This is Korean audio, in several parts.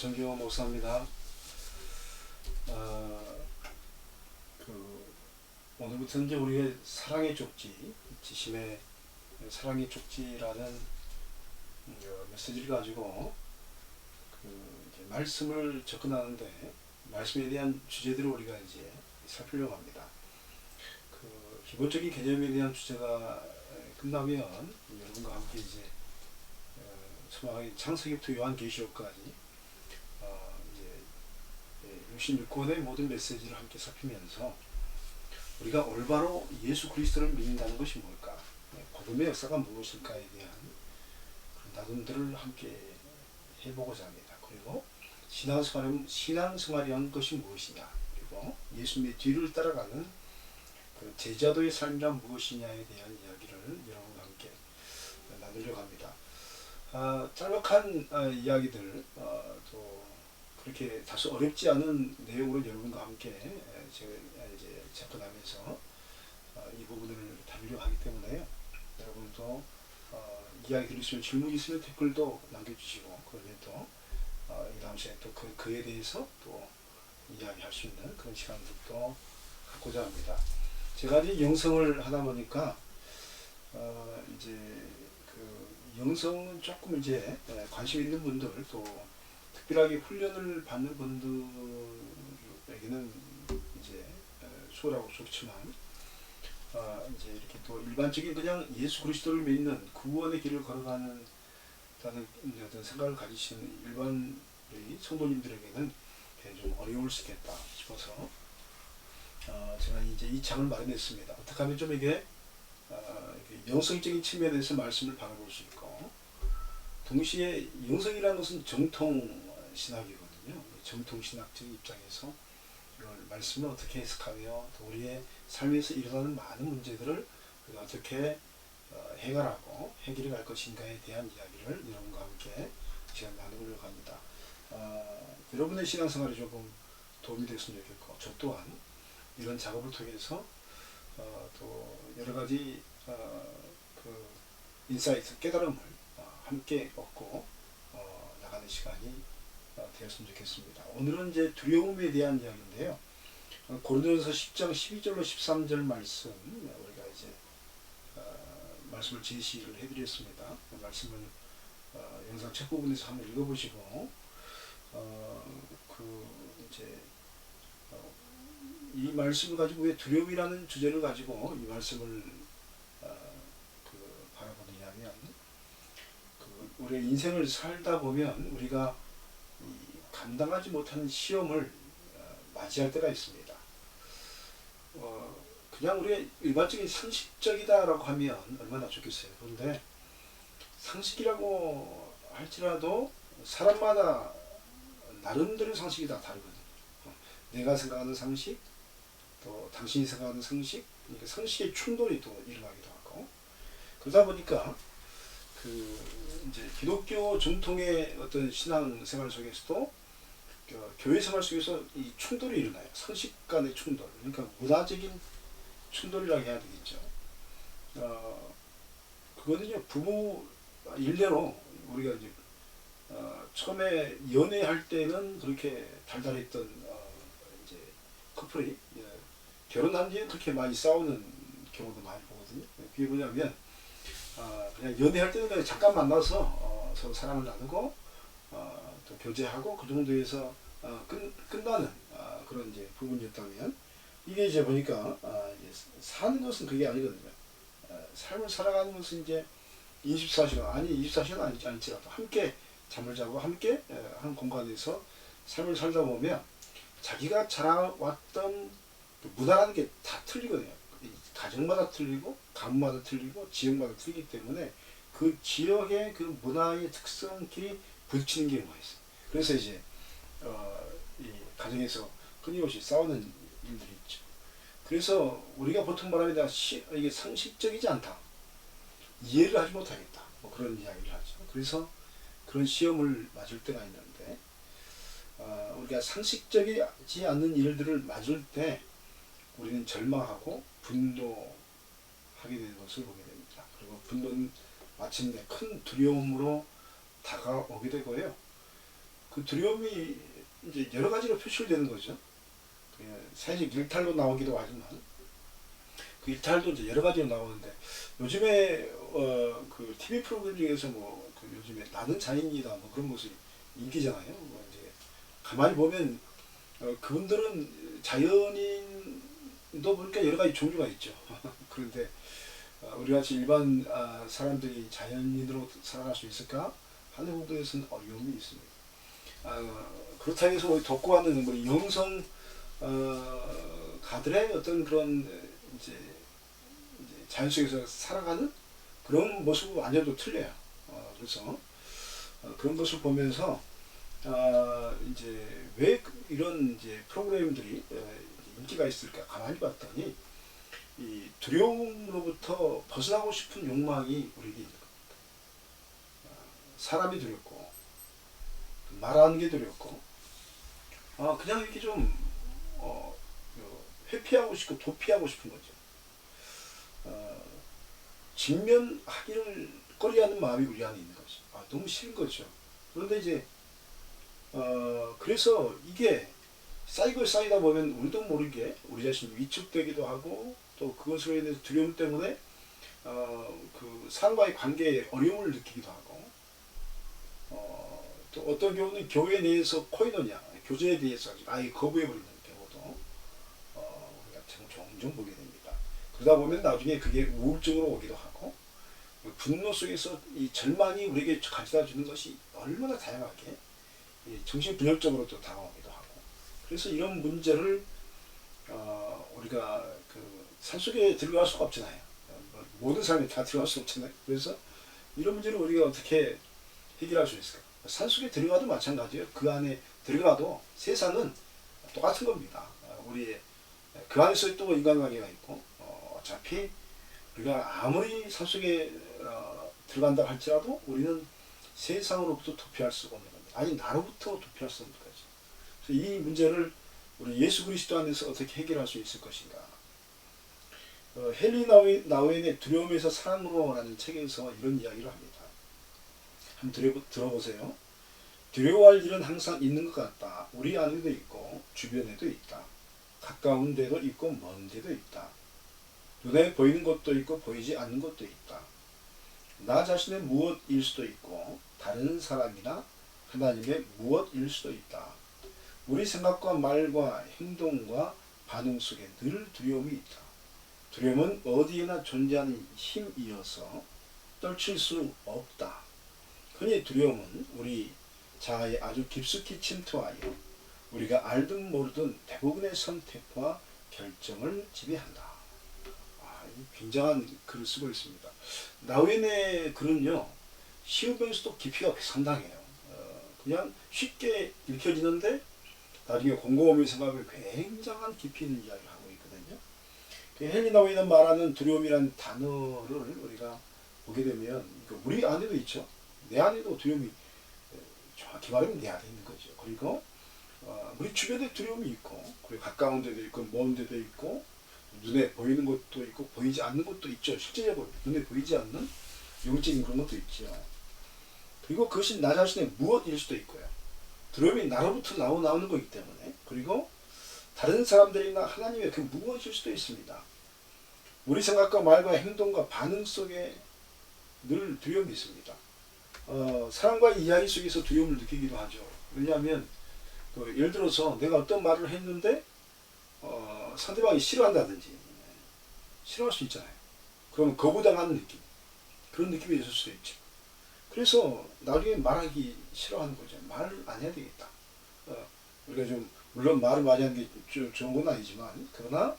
정경호 목사입니다. 어, 오늘부터 이제 우리의 사랑의 쪽지, 지심의 사랑의 쪽지라는 메시지를 가지고 이제 말씀을 접근하는데, 말씀에 대한 주제들을 우리가 이제 살피려고 합니다. 기본적인 개념에 대한 주제가 끝나면 여러분과 함께 이제 소망의 창세기부터 요한계시록까지 이제 66권의 모든 메시지를 함께 살피면서 우리가 올바로 예수 그리스도를 믿는다는 것이 뭘까, 복음의 역사가 무엇일까에 대한 그런 나눔들을 함께 해보고자 합니다. 그리고 신앙생활이란 것이 무엇이냐, 그리고 예수님의 뒤를 따라가는 그 제자도의 삶이란 무엇이냐에 대한 이야기를 여러분과 함께 나누려고 합니다. 짤막한 이야기들, 또 그렇게 다소 어렵지 않은 내용으로 여러분과 함께 제가 이제 접근하면서 이 부분을 다루려고 하기 때문에요. 여러분도 이야기 들으시면 질문 있으면 댓글도 남겨주시고, 그러면 또 이 다음 시간에 또 그에 대해서 또 이야기할 수 있는 그런 시간들도 갖고자 합니다. 제가 이제 영성을 하다 보니까 이제 영성은 조금 이제 관심 있는 분들, 또 특별하게 훈련을 받는 분들에게는 이제 수월하고 좋지만, 이제 이렇게 또 일반적인 그냥 예수 그리스도를 믿는 구원의 길을 걸어가는 어떤 생각을 가지시는 일반 성도님들에게는 좀 어려울 수 있겠다 싶어서 제가 이제 이 장을 마련했습니다. 어떻게 하면 좀 이게 영성적인 측면에서 말씀을 바라볼 수 있고, 동시에 영성이라는 것은 정통 신학이거든요. 정통 신학적 입장에서 이걸 말씀을 어떻게 해석하며 또 우리의 삶에서 일어나는 많은 문제들을 우리가 어떻게 해결하고 해결해 갈 것인가에 대한 이야기를 여러분과 함께 시간 나누려고 합니다. 여러분의 신앙생활에 조금 도움이 됐으면 좋겠고, 저 또한 이런 작업을 통해서 또 여러 가지 인사이트, 깨달음을 함께 얻고 나가는 시간이 되었으면 좋겠습니다. 오늘은 이제 두려움에 대한 이야기인데요. 고린도전서 10장 12절로 13절 말씀, 우리가 이제 말씀을 제시를 해드렸습니다. 그 말씀을 영상 책 부분에서 한번 읽어보시고, 이제 이 말씀을 가지고 왜 두려움이라는 주제를 가지고 이 말씀을 바라보느냐면, 우리의 인생을 살다 보면 우리가 감당하지 못하는 시험을 맞이할 때가 있습니다. 그냥 우리가 일반적인 상식적이다라고 하면 얼마나 좋겠어요. 그런데 상식이라고 할지라도 사람마다 나름대로 상식이 다 다르거든요. 내가 생각하는 상식, 또 당신이 생각하는 상식, 그러니까 상식의 충돌이 또 일어나기도 하고, 그러다 보니까 이제 기독교 정통의 어떤 신앙생활 속에서도 교회 생활 속에서 이 충돌이 일어나요. 상식 간의 충돌, 그러니까 문화적인 충돌이라고 해야 되겠죠. 그거는요, 부부 일례로 우리가 이제 처음에 연애할 때는 그렇게 달달했던 이제 커플이 결혼한 뒤에 그렇게 많이 싸우는 경우도 많이 보거든요. 그게 뭐냐면 그냥 연애할 때는 그냥 잠깐 만나서 서로 사랑을 나누고 또 교제하고 그 정도에서 끝나는 그런 이제 부분이었다면, 이게 이제 보니까 이제 사는 것은 그게 아니거든요. 삶을 살아가는 것은 이제 24시간, 아니 24시간 아니지라도 함께 잠을 자고 함께 한 공간에서 삶을 살다 보면 자기가 자라왔던 문화라는 게 다 틀리거든요. 가정마다 틀리고 가문마다 틀리고 지역마다 틀리기 때문에 그 지역의 그 문화의 특성끼리 부딪히는 경우가 있어요. 그래서 이제 이 가정에서 끊임없이 싸우는 일들이 있죠. 그래서 우리가 보통 말하면 이게 상식적이지 않다, 이해를 하지 못하겠다, 뭐 그런 이야기를 하죠. 그래서 그런 시험을 맞을 때가 있는데, 우리가 상식적이지 않는 일들을 맞을 때 우리는 절망하고 분노하게 되는 것을 보게 됩니다. 그리고 분노는 마침내 큰 두려움으로 다가오게 되고요. 그 두려움이 이제 여러 가지로 표출되는 거죠. 사실 일탈로 나오기도 하지만 그 일탈도 이제 여러 가지로 나오는데 요즘에 그 TV 프로그램 중에서 그 요즘에 나는 자연이다 뭐 그런 것이 인기잖아요. 이제 가만히 보면 그분들은 자연인도 보니까 여러 가지 종류가 있죠. 그런데 우리 같이 일반 사람들이 자연인으로 살아갈 수 있을까 하는 부분에서는 어려움이 있습니다. 그렇다고 해서 우리 덕고하는 뭐 영성 가들의 어떤 그런 이제 자연 속에서 살아가는 그런 모습은 완전히 또 틀려요. 그래서 그런 모습을 보면서 이제 왜 이런 이제 프로그램들이 인기가 있을까 가만히 봤더니 이 두려움으로부터 벗어나고 싶은 욕망이 우리에게 있는 겁니다. 사람이 두렵고 말하는 게 두렵고 그냥 이렇게 좀 회피하고 싶고 도피하고 싶은 거죠. 직면하기를 꺼려하는 마음이 우리 안에 있는 거죠. 너무 싫은 거죠. 그런데 이제 그래서 이게 쌓이다 보면 우리도 모르게 우리 자신이 위축되기도 하고 또 그것으로 인해서 두려움 때문에 그 사람과의 관계에 어려움을 느끼기도 하고 또 어떤 경우는 교회 내에서 코이노냐 교제에 대해서 아예 거부해버리는 경우도 우리가 종종 보게 됩니다. 그러다 보면 나중에 그게 우울증으로 오기도 하고 분노 속에서 이 절망이 우리에게 가져다 주는 것이 얼마나 다양하게 정신분열적으로 또 다가오기도 하고 그래서 이런 문제를 우리가 그 산속에 들어갈 수가 없잖아요. 모든 사람이 다 들어갈 수 없잖아요. 그래서 이런 문제를 우리가 어떻게 해결할 수 있을까? 산속에 들어가도 마찬가지예요. 그 안에 들어가도 세상은 똑같은 겁니다. 우리 그 안에서 또 인간관계가 있고 어차피 우리가 아무리 산속에 들어간다 할지라도 우리는 세상으로부터 도피할 수가 없는 겁니다. 아니 나로부터 도피할 수 없는 거죠. 그래서 이 문제를 우리 예수 그리스도 안에서 어떻게 해결할 수 있을 것인가? 헨리 나우엔의 두려움에서 사랑으로라는 책에서 이런 이야기를 합니다. 한번 들어보세요. 두려워할 일은 항상 있는 것 같다. 우리 안에도 있고 주변에도 있다. 가까운 데도 있고 먼 데도 있다. 눈에 보이는 것도 있고 보이지 않는 것도 있다. 나 자신의 무엇일 수도 있고 다른 사람이나 하나님의 무엇일 수도 있다. 우리 생각과 말과 행동과 반응 속에 늘 두려움이 있다. 두려움은 어디에나 존재하는 힘이어서 떨칠 수 없다. 흔히 두려움은 우리 자아에 아주 깊숙이 침투하여 우리가 알든 모르든 대부분의 선택과 결정을 지배한다. 굉장한 글을 쓰고 있습니다. 나우엔의 글은요, 쉬우면서도 깊이가 상당해요. 그냥 쉽게 읽혀지는데 나중에 곰곰이 생각하면 굉장한 깊이 있는 이야기를 하고 있거든요. 헨리 나우엔은 말하는 두려움이라는 단어를 우리가 보게 되면 우리 안에도 있죠. 내 안에도 두려움이 정확히 말하면 내 안에 있는 거죠. 그리고 우리 주변에 두려움이 있고 그리고 가까운 데도 있고 먼 데도 있고 눈에 보이는 것도 있고 보이지 않는 것도 있죠. 실제적으로 눈에 보이지 않는 영적인 그런 것도 있죠. 그리고 그것이 나 자신의 무엇일 수도 있고요. 두려움이 나로부터 나오는 거기 때문에 그리고 다른 사람들이나 하나님의 그 무엇일 수도 있습니다. 우리 생각과 말과 행동과 반응 속에 늘 두려움이 있습니다. 사람과 이야기 속에서 두려움을 느끼기도 하죠. 왜냐하면 예를 들어서 내가 어떤 말을 했는데 상대방이 싫어한다든지 싫어할 수 있잖아요. 그러면 거부당하는 느낌 그런 느낌이 있을 수도 있죠. 그래서 나중에 말하기 싫어하는 거죠. 말을 안 해야 되겠다. 우리가 좀 물론 말을 많이 하는 게 좋은 건 아니지만 그러나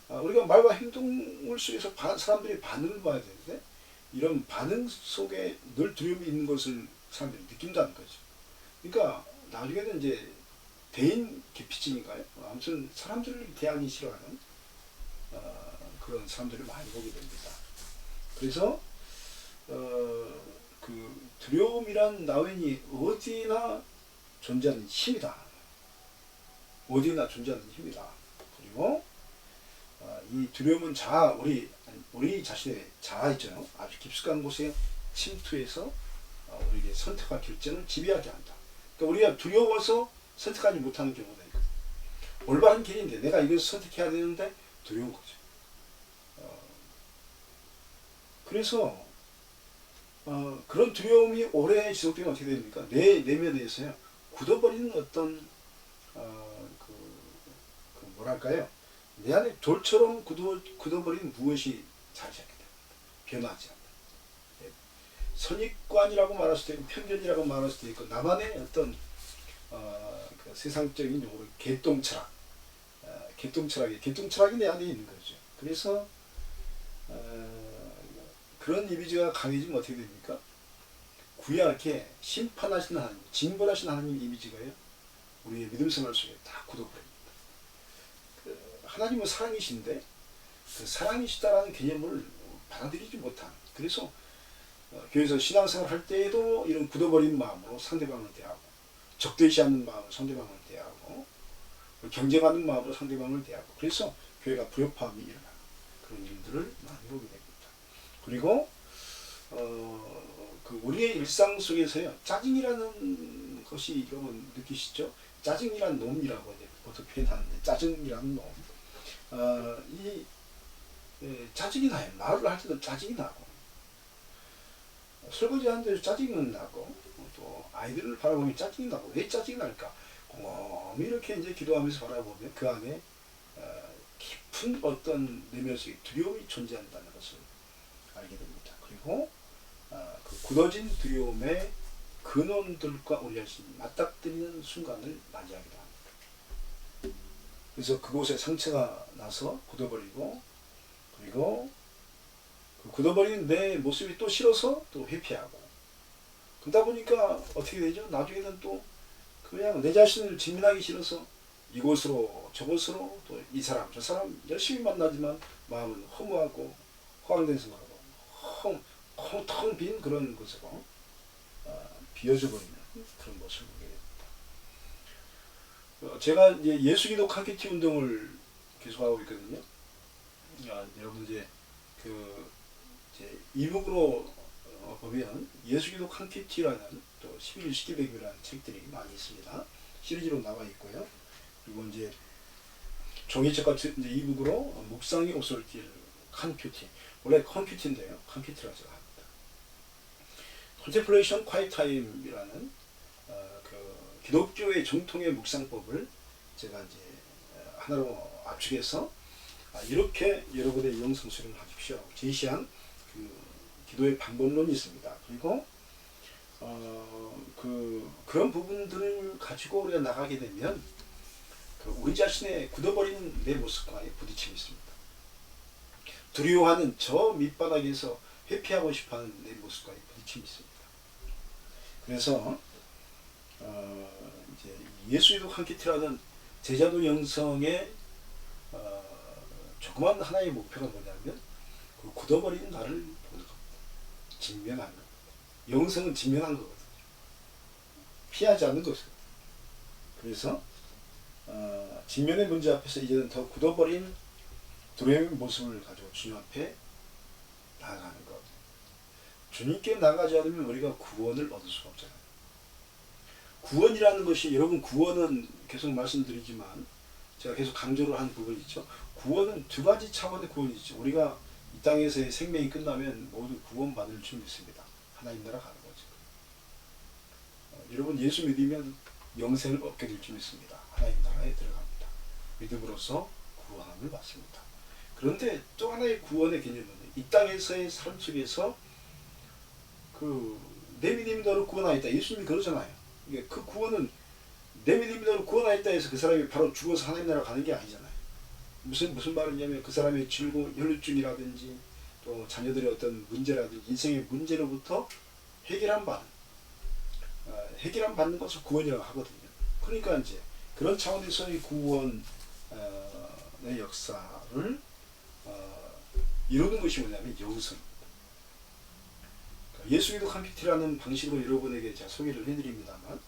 우리가 말과 행동을 속에서 사람들이 반응을 봐야 되는데 이런 반응 속에 늘 두려움이 있는 것을 사람들이 느낀다는 거죠. 그러니까 나중에는 이제 대인 기피증인가요? 아무튼 사람들을 대하기 싫어하는 그런 사람들을 많이 보게 됩니다. 그래서 그 두려움이란 나웬이 어디나 존재하는 힘이다. 어디나 존재하는 힘이다. 그리고 이 두려움은 우리 자신의 자아 있잖아요. 아주 깊숙한 곳에 침투해서 우리에게 선택과 결정을 지배하게 한다. 그러니까 우리가 두려워서 선택하지 못하는 경우가 있거든. 올바른 길인데 내가 이걸 선택해야 되는데 두려운 거죠. 그래서 그런 두려움이 오래 지속되면 어떻게 됩니까? 내 내면에서요 굳어버리는 어떤 뭐랄까요? 내 안에 돌처럼 굳어버린 무엇이 자리 잡게 됩니다. 변하지 않는다. 선입관이라고 말할 수도 있고 편견이라고 말할 수도 있고 나만의 어떤 그 세상적인 용어로 개똥철학, 개똥철학이 내 안에 있는 거죠. 그래서 그런 이미지가 강해지면 어떻게 됩니까? 구약에 심판하시는 하나님, 징벌하시는 하나님 이미지가요 우리의 믿음 생활 속에 다 굳어버립니다. 하나님은 사랑이신데 그 사랑이시다라는 개념을 받아들이지 못한, 그래서 교회에서 신앙생활 할 때에도 이런 굳어버린 마음으로 상대방을 대하고 적대시 않는 마음으로 상대방을 대하고 경쟁하는 마음으로 상대방을 대하고 그래서 교회가 불협화음이 일어나는 그런 일들을 많이 보게 됩니다. 그리고 그 우리의 일상 속에서요 짜증이라는 것이 여러분 느끼시죠? 짜증이란 놈이라고 보통 표현하는데 짜증이라는 놈. 짜증이 나요. 말을 할 때도 짜증이 나고 설거지 하는데도 짜증은 나고 또 아이들을 바라보면 짜증이 나고 왜 짜증이 날까? 곰곰이 이렇게 이제 기도하면서 바라보면 그 안에 깊은 어떤 내면 속에 두려움이 존재한다는 것을 알게 됩니다. 그리고 그 굳어진 두려움의 근원들과 우리가 맞닥뜨리는 순간을 맞이하기도 합니다. 그래서 그곳에 상처가 나서 굳어버리고 그리고 그 굳어버린 내 모습이 또 싫어서 또 회피하고 그러다 보니까 어떻게 되죠? 나중에는 또 그냥 내 자신을 직면하기 싫어서 이곳으로 저곳으로 또 이 사람 저 사람 열심히 만나지만 마음은 허무하고 허황된 생각으로 텅 빈 그런 곳으로 비어져 버리는 그런 모습을 보게 됩니다. 제가 이제 예수기도 칸큐티 운동을 계속하고 있거든요. 여러분 이제 이북으로 보면 예수기도 칸큐티라는 또 11일 십기백이라는 책들이 많이 있습니다. 시리즈로 나와 있고요. 그리고 이제 종이책과 이제 이북으로 묵상의 오솔길 칸큐티, 원래 컴퓨티인데요. 칸큐티라고 제가 합니다. 컨템플레이션 콰이트 타임이라는 그 기독교의 정통의 묵상법을 제가 이제 하나로 압축해서 이렇게 여러분의 영성 수련을 하십시오. 제시한 그 기도의 방법론이 있습니다. 그리고 그런 부분들을 가지고 우리가 나가게 되면 우리 자신의 굳어버린 내 모습과의 부딪힘이 있습니다. 두려워하는 저 밑바닥에서 회피하고 싶어하는 내 모습과의 부딪힘이 있습니다. 그래서 이제 예수기도 칸큐티라는 제자도 영성의 조그만 하나의 목표가 뭐냐면 그 굳어버린 나를 보는 겁니다. 직면하는 겁니다. 영성은 직면한 거거든요. 피하지 않는 것이거든요. 그래서 직면의 문제 앞에서 이제는 더 굳어버린 두려움의 모습을 가지고 주님 앞에 나아가는 것. 주님께 나가지 않으면 우리가 구원을 얻을 수가 없잖아요. 구원이라는 것이 여러분 구원은 계속 말씀드리지만 제가 계속 강조를 한 부분이 있죠. 구원은 두 가지 차원의 구원이 있죠. 우리가 이 땅에서의 생명이 끝나면 모두 구원받을 줄 믿습니다. 하나님 나라 가는 거죠. 여러분 예수 믿으면 영생을 얻게 될 줄 믿습니다. 하나님 나라에 들어갑니다. 믿음으로써 구원함을 받습니다. 그런데 또 하나의 구원의 개념은 이 땅에서의 삶 속에서 내 믿음이 너를 구원하였다. 예수님이 그러잖아요. 그 구원은 내 믿음이 너를 구원하였다 해서 그 사람이 바로 죽어서 하나님 나라 가는 게 아니잖아요. 무슨 말이냐면 그 사람의 혈루증이라든지 또 자녀들의 어떤 문제라든지 인생의 문제로부터 해결함 받는 것을 구원이라고 하거든요. 그러니까 이제 그런 차원에서의 구원의 역사를 이루는 것이 뭐냐면 영성입니다. 예수기도 칸큐티라는 방식으로 여러분에게 제가 소개를 해드립니다만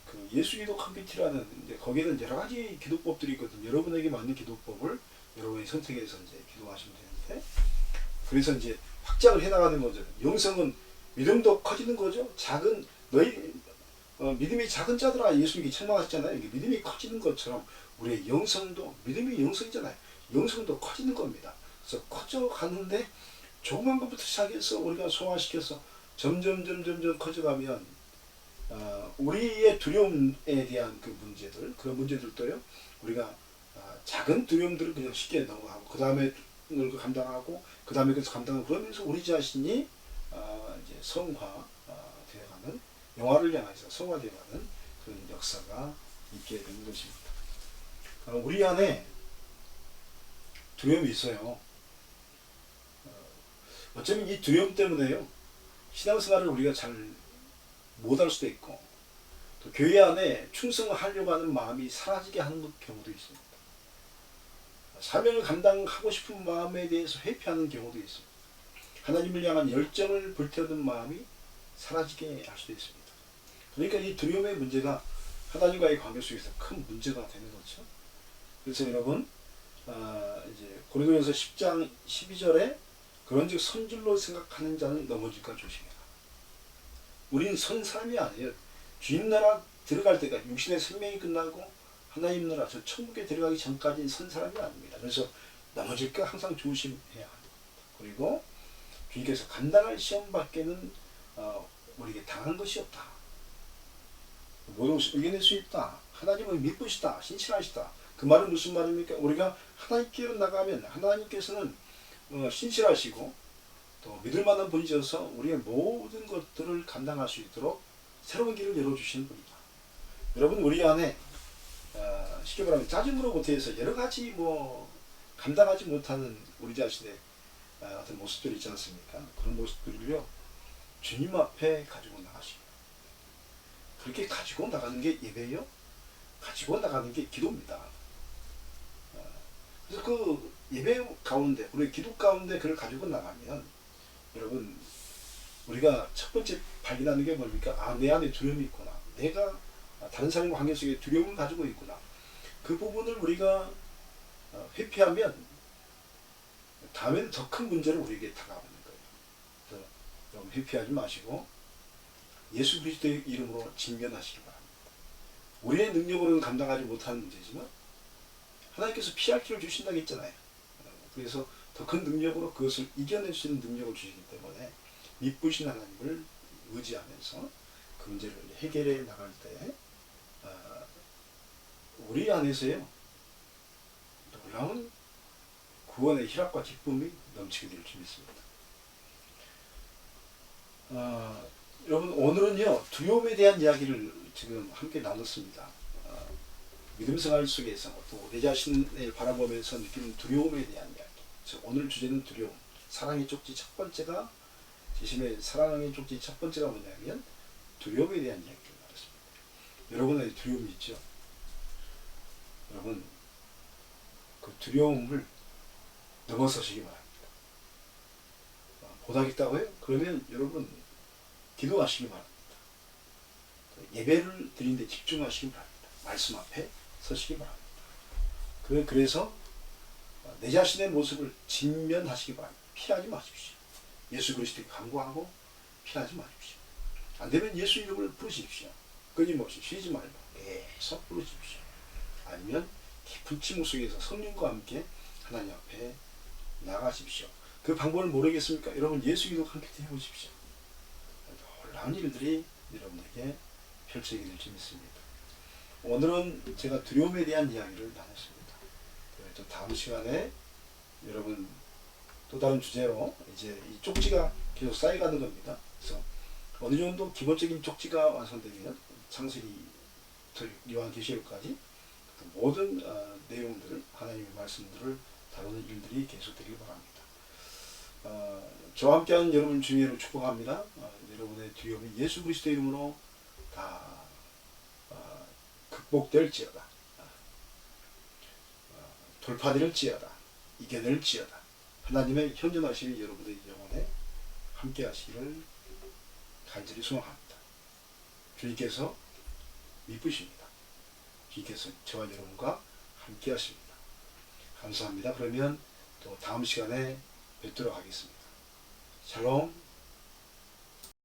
그 예수기도 칸큐티라는 거기에는 여러 가지 기도법들이 있거든요. 여러분에게 맞는 기도법을 여러분이 선택해서 이제 기도하시면 되는데 그래서 이제 확장을 해나가는 거죠. 영성은 믿음도 커지는 거죠. 믿음이 작은 자들아 예수님이 책망하셨잖아요. 이게 믿음이 커지는 것처럼 우리의 영성도 믿음이 영성이잖아요. 영성도 커지는 겁니다. 그래서 커져가는데 조그만 것부터 시작해서 우리가 소화시켜서 점점 커져가면 우리의 두려움에 대한 그 문제들 그런 문제들도요 우리가 작은 두려움들을 그냥 쉽게 넘어가고 그 다음에 그걸 감당하고 그 다음에 그래서 감당하고 그러면서 우리 자신이 이제 성화 되어가는 영화를 향해서 성화되어가는 그런 역사가 있게 되는 것입니다. 우리 안에 두려움이 있어요. 어쩌면 이 두려움 때문에요 신앙생활을 우리가 잘 못할 수도 있고 또 교회 안에 충성하려고 하는 마음이 사라지게 하는 경우도 있습니다. 사명을 감당하고 싶은 마음에 대해서 회피하는 경우도 있습니다. 하나님을 향한 열정을 불태우는 마음이 사라지게 할 수도 있습니다. 그러니까 이 두려움의 문제가 하나님과의 관계 속에서 큰 문제가 되는 거죠. 그래서 여러분 이제 고린도전서 10장 12절에 그런즉 선줄로 생각하는 자는 넘어질까 조심해라. 우리는 선 사람이 아니에요. 주님 나라 들어갈 때가 육신의 생명이 끝나고 하나님 나라 저 천국에 들어가기 전까지는 선 사람이 아닙니다. 그래서 넘어질까 항상 조심해야 합니다. 그리고 주님께서 감당할 시험 밖에는 우리에게 당한 것이 없다. 모든 것을 이겨낼 수 있다. 하나님은 믿으시다. 신실하시다. 그 말은 무슨 말입니까? 우리가 하나님께로 나가면 하나님께서는 신실하시고 또 믿을 만한 분이셔서 우리의 모든 것들을 감당할 수 있도록 새로운 길을 열어주시는 분이다. 여러분 우리 안에 쉽게 말하면 짜증으로 못해서 여러 가지 감당하지 못하는 우리 자신의 어떤 모습들이 있지 않습니까? 그런 모습들을요 주님 앞에 가지고 나가시고 그렇게 가지고 나가는 게 예배예요. 가지고 나가는 게 기도입니다. 그래서 그 예배 가운데 우리 기도 가운데 그걸 가지고 나가면 여러분 우리가 첫 번째 발견하는 게 뭡니까? 내 안에 두려움이 있구나. 내가 다른 사람과 관계 속에 두려움을 가지고 있구나. 그 부분을 우리가 회피하면 다음에는 더 큰 문제를 우리에게 다가오는 거예요. 그래서 여러분 회피하지 마시고 예수 그리스도의 이름으로 직면하시기 바랍니다. 우리의 능력으로는 감당하지 못하는 문제지만 하나님께서 피할 길을 주신다고 했잖아요. 그래서 더 큰 능력으로 그것을 이겨낼 수 있는 능력을 주시기 때문에 믿으신 하나님을 의지하면서 그 문제를 해결해 나갈 때 우리 안에서요 놀라운 구원의 희락과 기쁨이 넘치게 될 줄 믿습니다. 여러분 오늘은요 두려움에 대한 이야기를 지금 함께 나눴습니다. 믿음 생활 속에서 또 내 자신을 바라보면서 느끼는 두려움에 대한 이야기. 오늘 주제는 두려움. 사랑의 쪽지 첫 번째가 제심의 사랑의 쪽지 첫 번째가 뭐냐면 두려움에 대한 이야기를 나눴습니다. 여러분의 두려움이 있죠? 여러분 그 두려움을 넘어서시기 바랍니다. 못하겠다고요? 그러면 여러분 기도하시기 바랍니다. 예배를 드리는데 집중하시기 바랍니다. 말씀 앞에 서시기 바랍니다. 그래서 내 자신의 모습을 직면하시기 바랍니다. 피하지 마십시오. 예수 그리스도에 간구하고 피하지 마십시오. 안되면 예수 이름을 부르십시오. 끊임없이 쉬지 말고 계속 부르십시오. 아니면 깊은 침묵 속에서 성령과 함께 하나님 앞에 나가십시오. 그 방법을 모르겠습니까? 여러분 예수 기도 함께 해보십시오. 놀라운 일들이 여러분에게 펼쳐지게 될 줄 믿습니다. 오늘은 제가 두려움에 대한 이야기를 나눴습니다. 또 다음 시간에 여러분 또 다른 주제로 이제 이 쪽지가 계속 쌓여가는 겁니다. 그래서 어느 정도 기본적인 쪽지가 완성되면 창세기 요한계시록까지 모든 내용들을 하나님의 말씀들을 다루는 일들이 계속되길 바랍니다. 저와 함께하는 여러분 주님으로 축복합니다. 여러분의 두려움이 예수 그리스도 이름으로 다 극복될지어다. 돌파될지어다. 이겨낼지어다. 하나님의 현존하심이 여러분의 영혼에 함께 하시기를 간절히 소망합니다. 주님께서 믿으십니다. 주님께서 저와 여러분과 함께 하십니다. 감사합니다. 그러면 또 다음 시간에 뵙도록 하겠습니다. 샬롬.